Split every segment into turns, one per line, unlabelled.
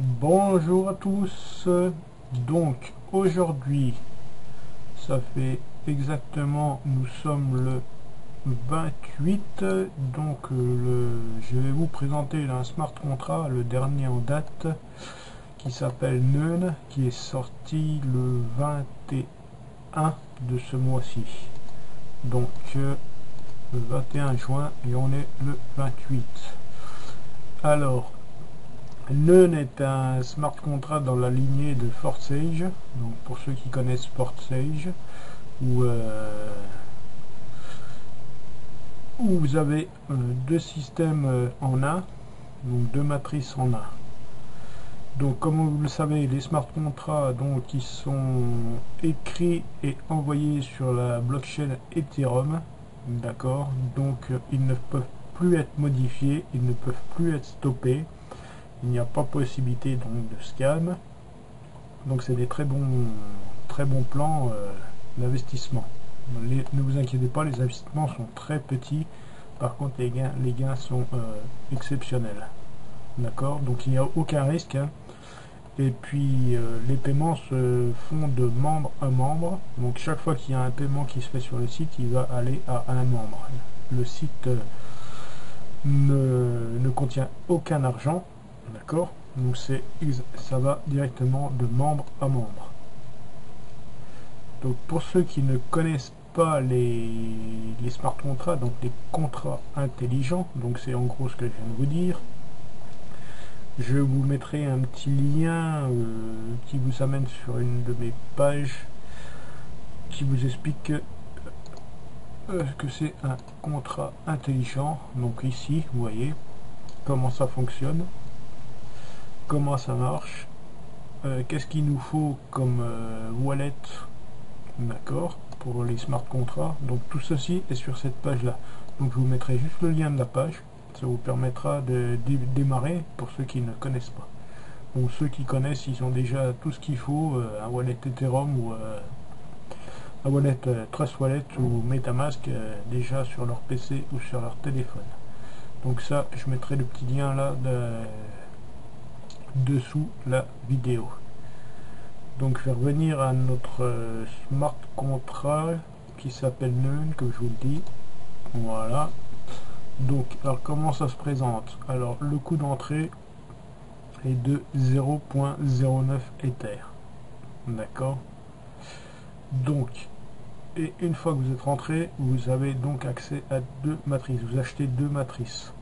Bonjour à tous. Donc aujourd'hui, ça fait exactement, nous sommes le 28. Donc je vais vous présenter un smart contract, le dernier en date, qui s'appelle Neun, qui est sorti le 21 de ce mois-ci. Donc le 21 juin et on est le 28. Alors, Neun est un smart contract dans la lignée de FortSage. Donc pour ceux qui connaissent FortSage, où, où vous avez deux systèmes en un, donc deux matrices en un. Donc comme vous le savez, les smart contracts donc ils sont écrits et envoyés sur la blockchain Ethereum, d'accord. Donc ils ne peuvent plus être modifiés, ils ne peuvent plus être stoppés. Il n'y a pas possibilité donc de scam. Donc c'est des très bons plans d'investissement. Ne vous inquiétez pas, les investissements sont très petits. Par contre, les gains sont exceptionnels. D'accord. Donc il n'y a aucun risque, hein. Et puis les paiements se font de membre à membre. Donc chaque fois qu'il y a un paiement qui se fait sur le site, il va aller à un membre. Le site ne contient aucun argent. D'accord. Donc ça va directement de membre à membre. Donc pour ceux qui ne connaissent pas les smart contracts, donc les contrats intelligents, donc c'est en gros ce que je viens de vous dire, je vous mettrai un petit lien qui vous amène sur une de mes pages qui vous explique que c'est un contrat intelligent. Donc ici, vous voyez comment ça fonctionne, comment ça marche, qu'est-ce qu'il nous faut comme wallet, d'accord, pour les smart contracts. Donc tout ceci est sur cette page là. Donc je vous mettrai juste le lien de la page, ça vous permettra de démarrer pour ceux qui ne connaissent pas. Donc ceux qui connaissent, ils ont déjà tout ce qu'il faut, un wallet Ethereum ou un wallet Trust Wallet ou Metamask déjà sur leur PC ou sur leur téléphone. Donc ça, je mettrai le petit lien là dessous la vidéo. Donc je vais revenir à notre smart contract qui s'appelle Neun, comme je vous le dis. Voilà. Donc alors comment ça se présente? Alors le coût d'entrée est de 0.09 Ether. D'accord. Donc et une fois que vous êtes rentré, vous avez donc accès à deux matrices. Vous achetez deux matrices.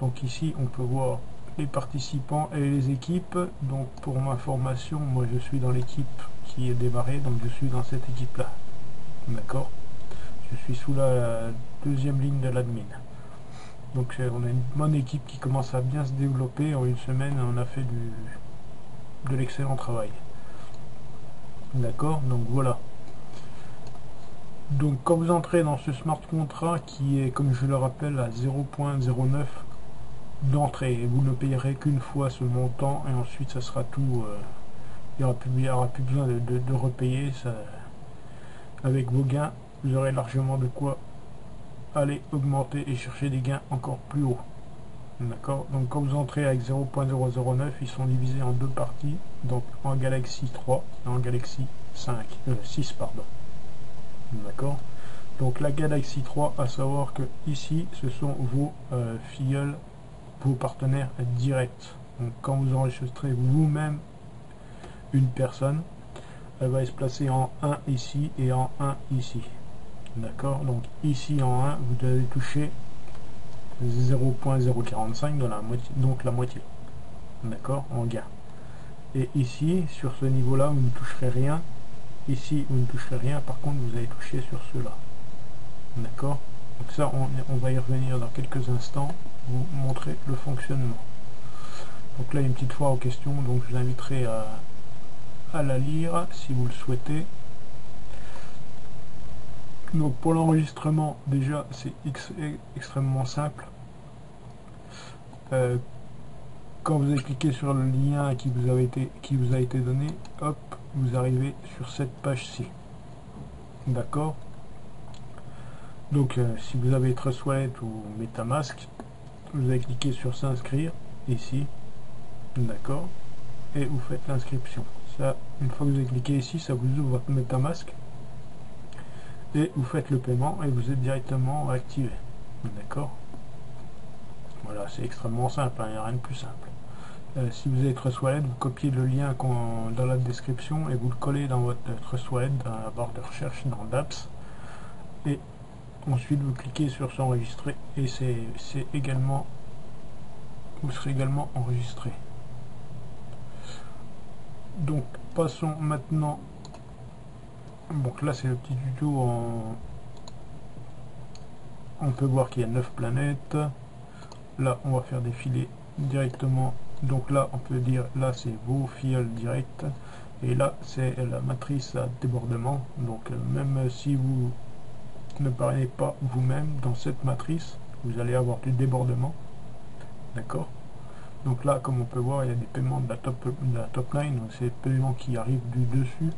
Donc ici on peut voir les participants et les équipes. Donc pour ma formation, moi je suis dans l'équipe qui est démarrée, donc je suis dans cette équipe là, d'accord. Je suis sous la deuxième ligne de l'admin. Donc on a une bonne équipe qui commence à bien se développer. En une semaine on a fait de l'excellent travail, d'accord. Donc voilà. Donc quand vous entrez dans ce smart contract qui est, comme je le rappelle, à 0.09 d'entrée, vous ne payerez qu'une fois ce montant et ensuite ça sera tout. Il n'y aura plus besoin de repayer ça. Avec vos gains, vous aurez largement de quoi aller augmenter et chercher des gains encore plus hauts. D'accord. Donc quand vous entrez avec 0.009, ils sont divisés en deux parties, donc en Galaxy 3 et en Galaxy 6 pardon. D'accord. Donc la Galaxy 3, à savoir que ici ce sont vos filleuls, vos partenaires directs. Donc quand vous enregistrez vous-même une personne, elle va se placer en 1 ici et en 1 ici. D'accord. Donc ici en 1 vous allez toucher 0.045 dans la moitié, donc la moitié, d'accord, en gain. Et ici sur ce niveau là vous ne toucherez rien. Ici vous ne toucherez rien, par contre vous allez toucher sur cela, d'accord. Donc ça on va y revenir dans quelques instants, vous montrer le fonctionnement. Donc là une petite fois aux questions, donc je vous inviterai à la lire si vous le souhaitez. Donc pour l'enregistrement, déjà c'est extrêmement simple. Quand vous avez cliqué sur le lien qui vous a été donné, hop, vous arrivez sur cette page-ci. D'accord. Donc si vous avez Trust Wallet ou Metamask, vous allez cliquer sur s'inscrire ici. d'accord, et vous faites l'inscription. Ça, une fois que vous avez cliqué ici, ça vous ouvre votre MetaMask et vous faites le paiement et vous êtes directement activé, d'accord. Voilà, c'est extrêmement simple, hein, il n'y a rien de plus simple. Si vous avez Trust Wallet, vous copiez le lien dans la description et vous le collez dans votre Trust Wallet, dans la barre de recherche, dans d'apps, et ensuite vous cliquez sur s'enregistrer et c'est également, vous serez également enregistré. Donc passons maintenant, donc là c'est le petit tuto, on peut voir qu'il y a 9 planètes. Là on va faire défiler directement, donc là on peut dire, là c'est vos fioles directes et là c'est la matrice à débordement. Donc même si vous ne parrainez pas vous-même dans cette matrice, vous allez avoir du débordement, d'accord. Donc là comme on peut voir, il y a des paiements de la top line, donc c'est des paiements qui arrivent du dessus.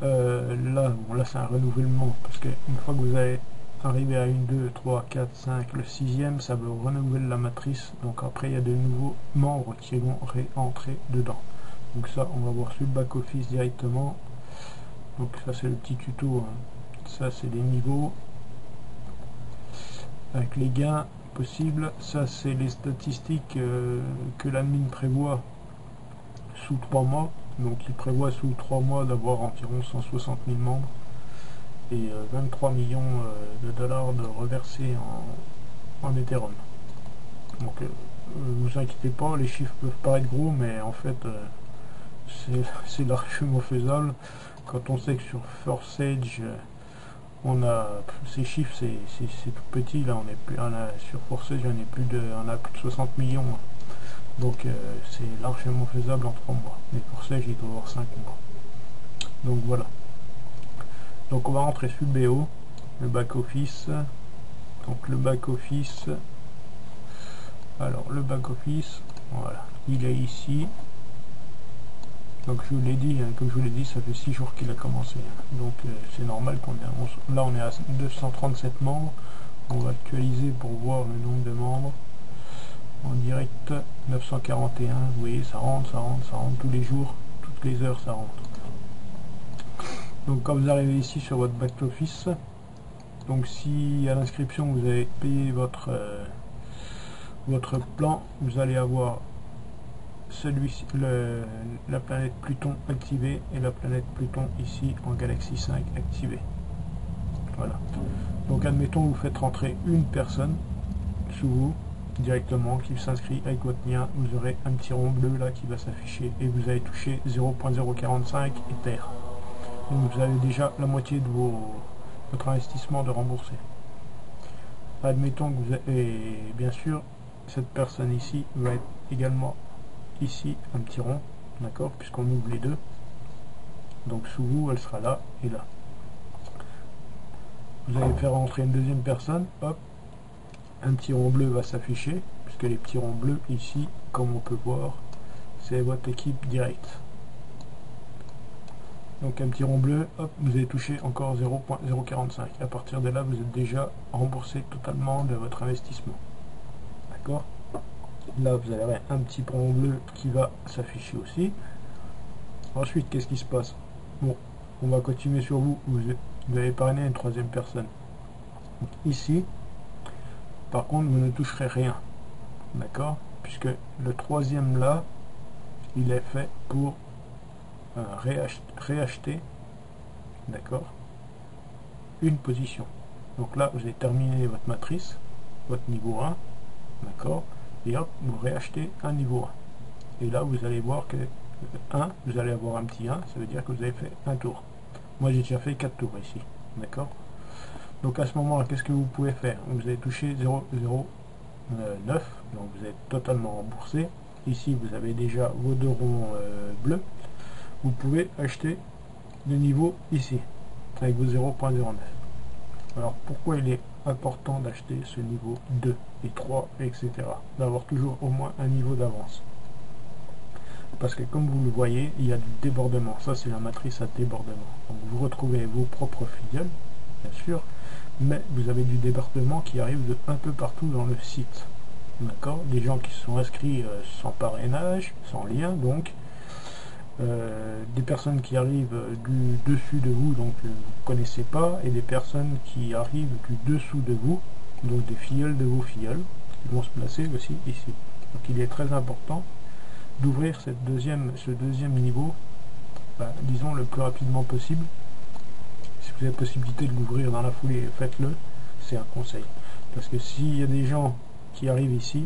Là, bon, là c'est un renouvellement parce que une fois que vous avez arrivé à 1, 2, 3, 4, 5, le 6e, ça veut renouveler la matrice. Donc après, il y a de nouveaux membres qui vont réentrer dedans. Donc ça, on va voir sur le back-office directement. Donc ça, c'est le petit tuto, hein. Ça, c'est les niveaux avec les gains possibles. Ça, c'est les statistiques que l'admin prévoit sous 3 mois. Donc il prévoit sous 3 mois d'avoir environ 160 000 membres et 23 millions de dollars de reversés en Ethereum. Donc vous inquiétez pas, les chiffres peuvent paraître gros, mais en fait c'est largement faisable quand on sait que sur Forsage on a ces chiffres, c'est tout petit. Là on est plus, sur Forsage on a plus de 60 millions. Donc c'est largement faisable en 3 mois. Mais pour ça, il doit avoir 5 mois. Donc voilà. Donc on va rentrer sur le BO, le back-office. Donc le back-office. Alors le back-office, voilà. Il est ici. Donc je vous l'ai dit, hein, comme je vous l'ai dit, ça fait 6 jours qu'il a commencé. Hein. Donc c'est normal qu'on est là on est à 237 membres. On va actualiser pour voir le nombre de membres. En direct 941, vous voyez, ça rentre tous les jours, toutes les heures ça rentre. Donc quand vous arrivez ici sur votre back-office, donc si à l'inscription vous avez payé votre plan, vous allez avoir celui-ci, la planète Pluton activée et la planète Pluton ici en Galaxy 5 activée. Voilà. Donc admettons vous faites rentrer une personne sous vous directement qui s'inscrit avec votre lien, vous aurez un petit rond bleu là qui va s'afficher et vous avez touché 0.045 Ether. Donc vous avez déjà la moitié de votre investissement de remboursé. Admettons que vous avez, et bien sûr cette personne ici va être également ici un petit rond, d'accord, puisqu'on ouvre les deux. Donc sous vous elle sera là et là. Vous allez faire rentrer une deuxième personne, hop, un petit rond bleu va s'afficher, puisque les petits ronds bleus ici, comme on peut voir, c'est votre équipe directe. Donc un petit rond bleu, hop, vous avez touché encore 0.045. À partir de là, vous êtes déjà remboursé totalement de votre investissement. D'accord? Là, vous avez un petit rond bleu qui va s'afficher aussi. Ensuite, qu'est-ce qui se passe? Bon, on va continuer sur vous. Vous avez parrainé une troisième personne. Donc, ici, par contre, vous ne toucherez rien, d'accord, puisque le troisième là, il est fait pour réacheter, d'accord, une position. Donc là, vous avez terminé votre matrice, votre niveau 1, d'accord, et hop, vous réachetez un niveau 1. Et là, vous allez voir que 1, vous allez avoir un petit 1, ça veut dire que vous avez fait un tour. Moi, j'ai déjà fait 4 tours ici, d'accord. Donc à ce moment-là, qu'est-ce que vous pouvez faire? Vous avez touché 0,09, donc vous êtes totalement remboursé. Ici, vous avez déjà vos deux ronds bleus. Vous pouvez acheter le niveau ici, avec vos 0,09. Alors pourquoi il est important d'acheter ce niveau 2 et 3, etc. D'avoir toujours au moins un niveau d'avance. Parce que comme vous le voyez, il y a du débordement. Ça, c'est la matrice à débordement. Donc vous retrouvez vos propres filleuls, bien sûr, mais vous avez du débordement qui arrive de un peu partout dans le site. d'accord, des gens qui se sont inscrits sans parrainage, sans lien, donc des personnes qui arrivent du dessus de vous, donc vous ne connaissez pas, et des personnes qui arrivent du dessous de vous, donc des filleuls de vos filleuls, qui vont se placer aussi ici. Donc il est très important d'ouvrir ce deuxième niveau, disons le plus rapidement possible. Si vous avez possibilité de l'ouvrir dans la foulée, faites-le, c'est un conseil. Parce que s'il y a des gens qui arrivent ici,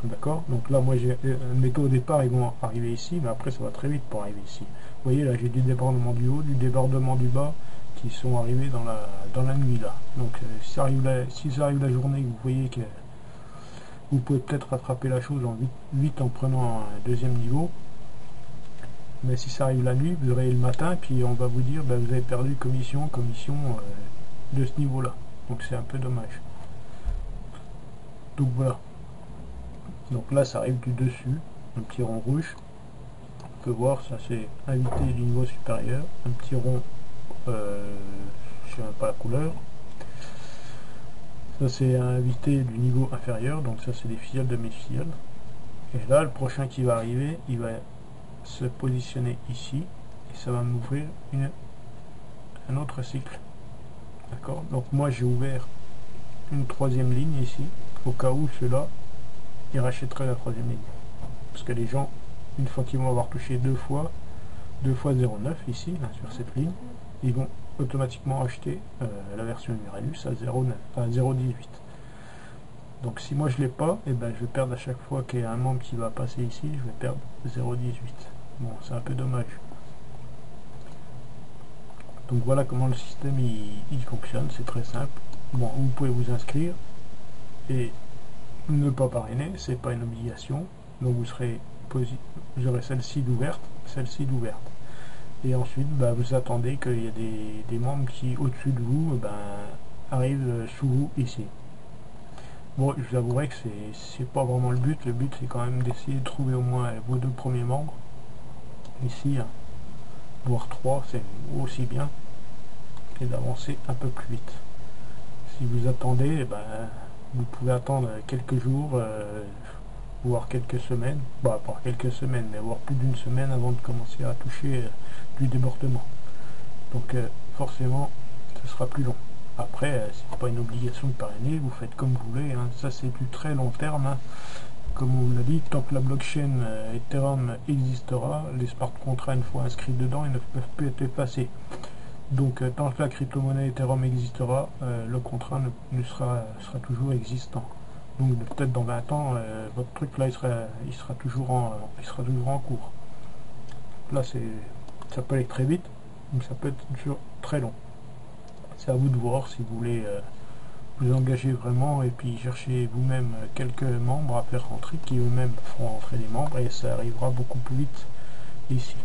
d'accord, donc là moi j'ai admettons au départ ils vont arriver ici, mais après ça va très vite pour arriver ici. Vous voyez là j'ai du débordement du haut, du débordement du bas qui sont arrivés dans la nuit là. Donc si ça arrive la journée, vous voyez que vous pouvez peut-être rattraper la chose en vite en prenant un deuxième niveau. Mais si ça arrive la nuit, vous aurez le matin, puis on va vous dire vous avez perdu commission de ce niveau là. Donc c'est un peu dommage. Donc voilà. Donc là ça arrive du dessus, un petit rond rouge. On peut voir, ça c'est invité du niveau supérieur, un petit rond, je sais même pas la couleur. Ça c'est invité du niveau inférieur, donc ça c'est des filleuls de mes filleuls. Et là le prochain qui va arriver, il va se positionner ici, et ça va m'ouvrir un autre cycle. D'accord, donc moi j'ai ouvert une troisième ligne ici, au cas où ceux-là, ils rachèteraient la troisième ligne. Parce que les gens, une fois qu'ils vont avoir touché deux fois 0,9 ici, là, sur cette ligne, ils vont automatiquement acheter la version Uranus à 0,18. Donc si moi je l'ai pas, et je vais perdre à chaque fois qu'il y a un membre qui va passer ici, je vais perdre 0,18. Bon, c'est un peu dommage. Donc voilà comment le système il fonctionne, c'est très simple. Bon, vous pouvez vous inscrire et ne pas parrainer, c'est pas une obligation. Donc vous aurez celle-ci d'ouverte, et ensuite vous attendez qu'il y ait des membres qui au-dessus de vous arrivent sous vous ici. Bon, je vous avouerai que c'est pas vraiment le but c'est quand même d'essayer de trouver au moins vos deux premiers membres ici, voire 3, c'est aussi bien, et d'avancer un peu plus vite. Si vous attendez, vous pouvez attendre quelques jours, voire quelques semaines, pas quelques semaines, mais voire plus d'une semaine avant de commencer à toucher du débordement. Donc forcément, ce sera plus long. Après, c'est pas une obligation de parrainer, vous faites comme vous voulez, hein. Ça c'est du très long terme, hein. Comme on vous l'a dit, tant que la blockchain Ethereum existera, les smart contracts une fois inscrits dedans, ils ne peuvent plus être effacés. Donc tant que la crypto-monnaie Ethereum existera, le contrat sera toujours existant. Donc peut-être dans 20 ans, votre truc là il sera toujours en cours. Là ça peut aller très vite, mais ça peut être très long. C'est à vous de voir si vous voulez vous engager vraiment et puis chercher vous-même quelques membres à faire rentrer, qui eux-mêmes feront rentrer les membres, et ça arrivera beaucoup plus vite ici.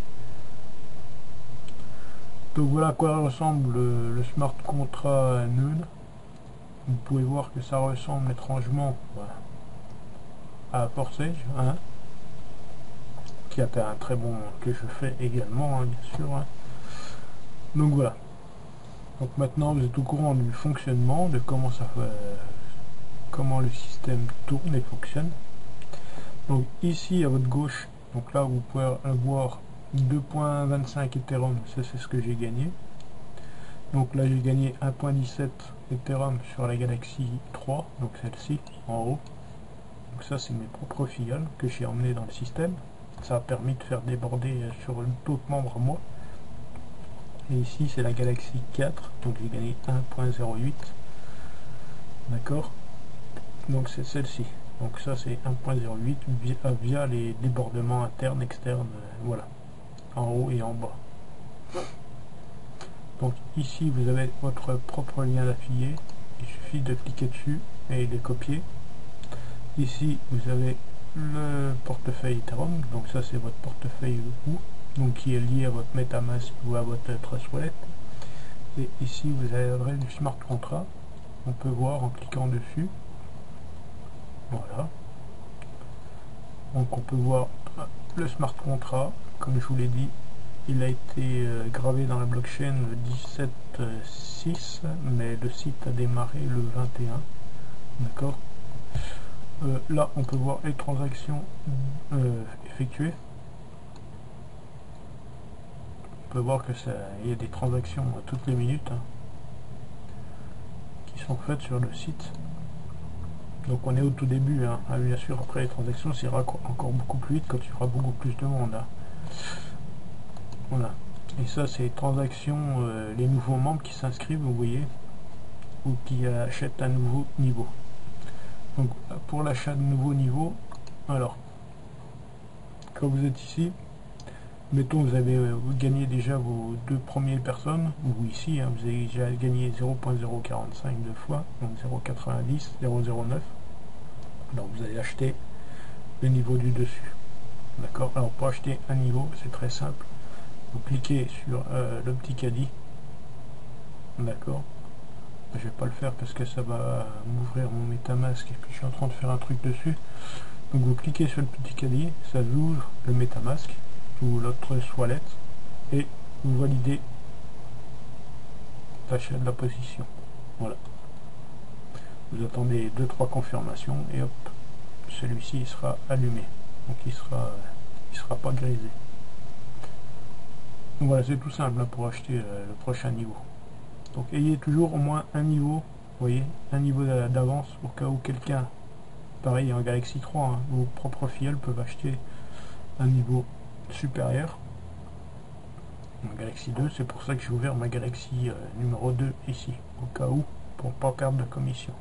Donc voilà à quoi ressemble le smart contract Node. Vous pouvez voir que ça ressemble étrangement à Forsage, hein, qui a un très bon, que je fais également, hein, bien sûr, hein. Donc voilà. Donc maintenant vous êtes au courant du fonctionnement, de comment comment le système tourne et fonctionne. Donc ici à votre gauche, donc là vous pouvez avoir 2.25 Ethereum, ça c'est ce que j'ai gagné. Donc là j'ai gagné 1.17 Ethereum sur la Galaxy 3, donc celle-ci en haut. Donc ça c'est mes propres filleuls que j'ai emmené dans le système. Ça a permis de faire déborder sur d'autres membres à moi. Et ici c'est la Galaxy 4, donc j'ai gagné 1.08. D'accord, donc c'est celle-ci. Donc ça c'est 1.08 via les débordements internes, externes, voilà, en haut et en bas. Donc ici vous avez votre propre lien d'affilié, il suffit de cliquer dessus et de copier. Ici vous avez le portefeuille Ethereum, donc ça c'est votre portefeuille vous, donc qui est lié à votre MetaMask ou à votre Trust Wallet. Et ici vous avez du smart contract, on peut voir en cliquant dessus. Voilà, donc on peut voir le smart contract, comme je vous l'ai dit, il a été gravé dans la blockchain le 17/6, mais le site a démarré le 21, d'accord. là on peut voir les transactions effectuées. On peut voir que il y a des transactions toutes les minutes hein, qui sont faites sur le site. Donc on est au tout début, hein. Ah, bien sûr après les transactions ça ira encore beaucoup plus vite quand il y aura beaucoup plus de monde. Hein. Voilà. Et ça c'est les transactions, les nouveaux membres qui s'inscrivent, vous voyez, ou qui achètent un nouveau niveau. Donc pour l'achat de nouveau niveau, alors quand vous êtes ici, mettons vous avez gagné déjà vos 2 premières personnes, ou ici hein, vous avez déjà gagné 0.045 deux fois, donc 0.90, 0.09. Alors vous allez acheter le niveau du dessus. D'accord. Alors pour acheter un niveau, c'est très simple. Vous cliquez sur le petit caddie. D'accord. Je vais pas le faire parce que ça va m'ouvrir mon MetaMask et puis je suis en train de faire un truc dessus. Donc vous cliquez sur le petit caddie, ça vous ouvre le MetaMask ou l'autre wallet et vous validez l'achat de la position. Voilà. Vous attendez 2-3 confirmations et hop, celui-ci sera allumé. Donc il sera pas grisé. Donc voilà, c'est tout simple hein, pour acheter le prochain niveau. Donc ayez toujours au moins un niveau, vous voyez, un niveau d'avance au cas où quelqu'un, pareil en Galaxy 3, hein, vos propres filleuls peuvent acheter un niveau supérieur. En Galaxy 2, c'est pour ça que j'ai ouvert ma Galaxy numéro 2 ici, au cas où, pour pas perdre de commission.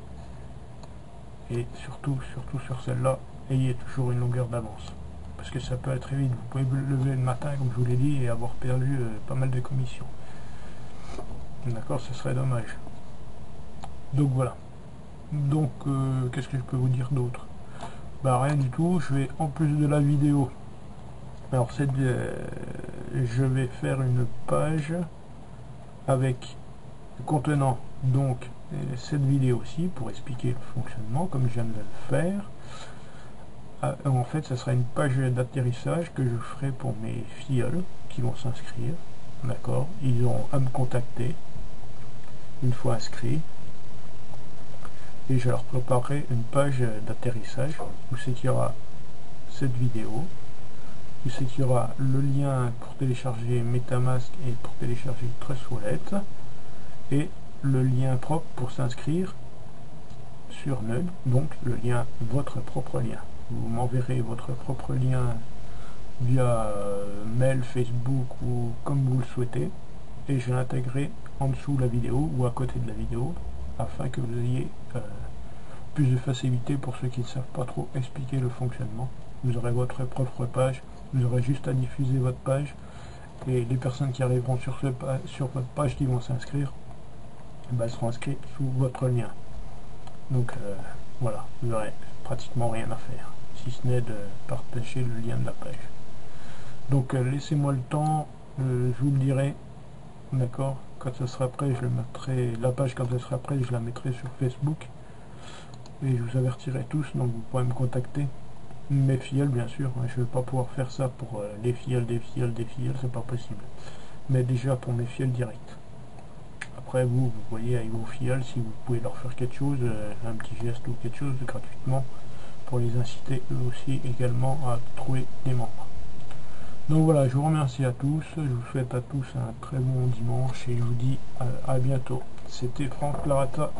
Et surtout sur celle-là, ayez toujours une longueur d'avance. Parce que ça peut être très vite, vous pouvez vous lever le matin, comme je vous l'ai dit, et avoir perdu pas mal de commissions. D'accord, ce serait dommage. Donc voilà. Donc qu'est-ce que je peux vous dire d'autre? Bah rien du tout, je vais en plus de la vidéo. Alors je vais faire une page avec contenant donc cette vidéo aussi pour expliquer le fonctionnement comme je viens de le faire. En fait, ce sera une page d'atterrissage que je ferai pour mes filleuls qui vont s'inscrire. D'accord, ils auront à me contacter une fois inscrits et je leur préparerai une page d'atterrissage où c'est qu'il y aura cette vidéo, où c'est qu'il y aura le lien pour télécharger MetaMask et pour télécharger Trust Wallet et le lien propre pour s'inscrire sur Nug, donc le lien, votre propre lien. Vous m'enverrez votre propre lien via mail, Facebook ou comme vous le souhaitez et je l'intégrerai en dessous de la vidéo ou à côté de la vidéo afin que vous ayez plus de facilité pour ceux qui ne savent pas trop expliquer le fonctionnement. Vous aurez votre propre page, vous aurez juste à diffuser votre page et les personnes qui arriveront sur votre page qui vont s'inscrire seront inscrites sous votre lien. Donc voilà, vous n'aurez pratiquement rien à faire si ce n'est de partager le lien de la page. Donc laissez-moi le temps, je vous le dirai, d'accord, quand ce sera prêt, je le mettrai, la page quand elle sera prête, je la mettrai sur Facebook et je vous avertirai tous, donc vous pourrez me contacter. Mes filleuls bien sûr, hein, je ne vais pas pouvoir faire ça pour les filleuls des filleuls, c'est pas possible, mais déjà pour mes filleuls directs. Après vous voyez avec vos filleuls si vous pouvez leur faire quelque chose, un petit geste ou quelque chose gratuitement pour les inciter eux aussi également à trouver des membres. Donc voilà, je vous remercie à tous, je vous souhaite à tous un très bon dimanche et je vous dis à bientôt. C'était Franck Larata